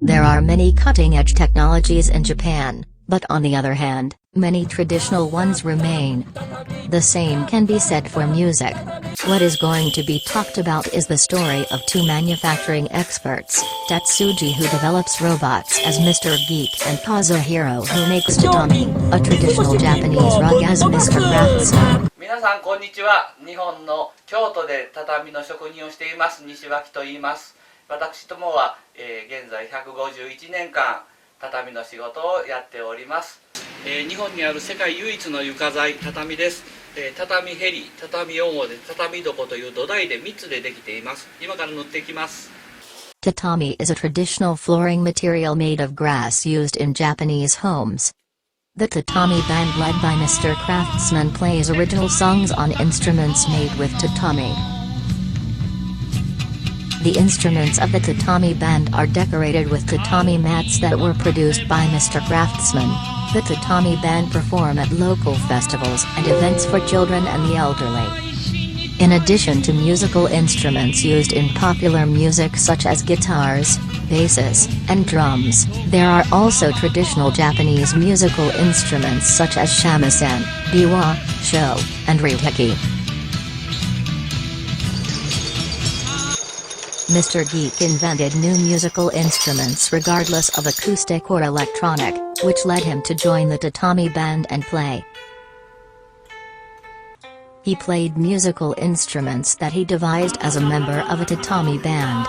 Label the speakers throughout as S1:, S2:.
S1: There are many cutting-edge technologies in Japan, but on the other hand, many traditional ones remain. The same can be said for music. What is going to be talked about is the story of two manufacturing experts, Tatsuji who develops robots as Mr. Geek and Kazuhiro who makes tatami, a traditional Japanese rug as Mr. Craftsman.
S2: 皆さんこんにちは。日本の京都で畳の職人をしています西脇と言います。私どもは、現在151年間畳の仕事をやっております。日本にある世界唯一の床材畳です。畳ヘリ、畳表、畳床という土台で3つでできています。今から塗っていきます。
S1: Tatami is a traditional flooring material made of grass used in Japanese homes. The Tatami Band led by Mr. Craftsman plays original songs on instruments made with tatami. The instruments of the Tatami Band are decorated with tatami mats that were produced by Mr. Craftsman. The Tatami Band perform at local festivals and events for children and the elderly. In addition to musical instruments used in popular music such as guitars, basses, and drums, there are also traditional Japanese musical instruments such as shamisen, biwa, sho, and riteki. Mr. Geek invented new musical instruments regardless of acoustic or electronic, which led him to join the Tatami Band and play. He played musical instruments that he devised as a member of a tatami band.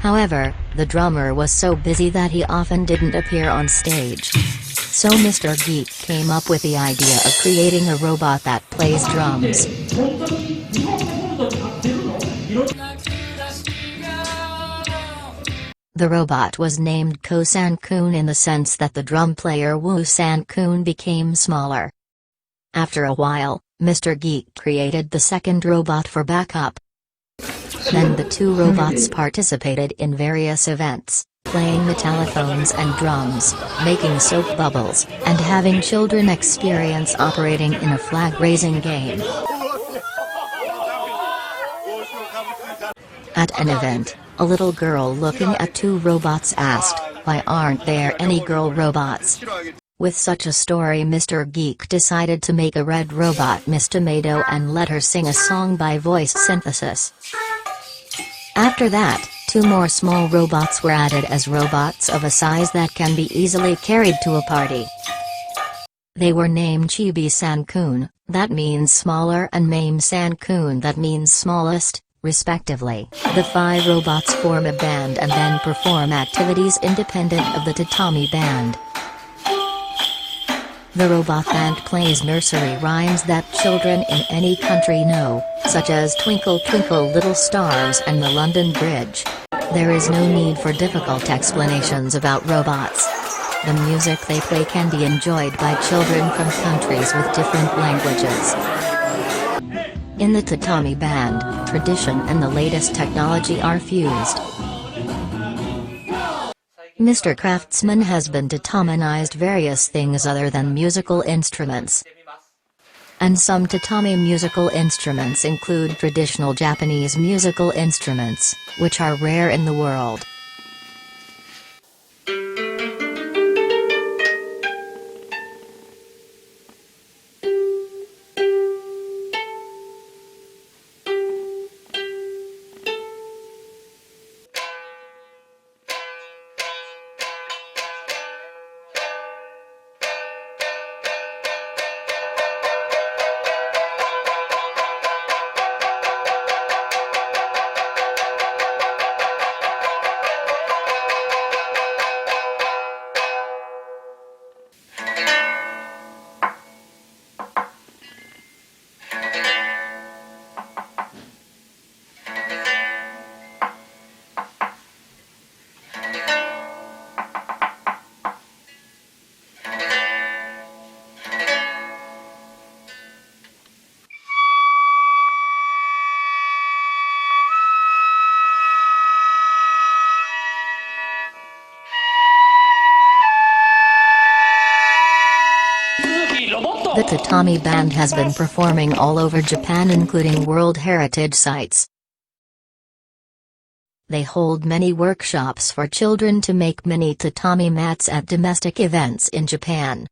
S1: However, the drummer was so busy that he often didn't appear on stage. So Mr. Geek came up with the idea of creating a robot that plays drums. The robot was named Khosan Kun in the sense that the drum player Khosan Kun became smaller. After a while, Mr. Geek created the second robot for backup. Then the two robots participated in various events, playing metallophones and drums, making soap bubbles, and having children experience operating in a flag-raising game. At an event, a little girl looking at two robots asked, "Why aren't there any girl robots?" With such a story, Mr. Geek decided to make a red robot Miss Tomato and let her sing a song by voice synthesis. After that, two more small robots were added as robots of a size that can be easily carried to a party. They were named Chibi-san Kun, that means smaller, and Mame-san Kun, that means smallest, respectively. The 5 robots form a band and then perform activities independent of the Tatami Band. The robot band plays nursery rhymes that children in any country know, such as Twinkle Twinkle Little Stars and the London Bridge. There is no need for difficult explanations about robots. The music they play can be enjoyed by children from countries with different languages. In the Tatami Band, tradition and the latest technology are fused. Mr. Craftsman has been tataminized various things other than musical instruments. And some tatami musical instruments include traditional Japanese musical instruments, which are rare in the world. The Tatami Band has been performing all over Japan, including World Heritage sites. They hold many workshops for children to make mini tatami mats at domestic events in Japan.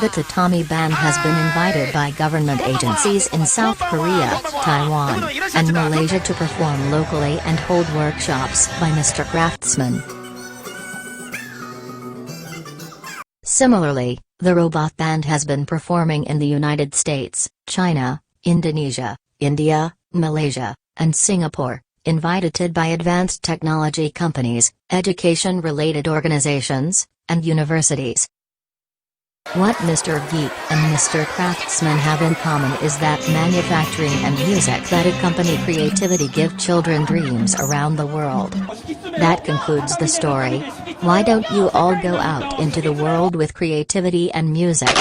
S1: The Tatami Band has been invited by government agencies in South Korea, Taiwan, and Malaysia to perform locally and hold workshops by Mr. Craftsman. Similarly, the robot band has been performing in the United States, China, Indonesia, India, Malaysia, and Singapore, invited by advanced technology companies, education-related organizations, and universities. What Mr. Geek and Mr. Craftsman have in common is that manufacturing and music that accompany creativity give children dreams around the world. That concludes the story. Why don't you all go out into the world with creativity and music?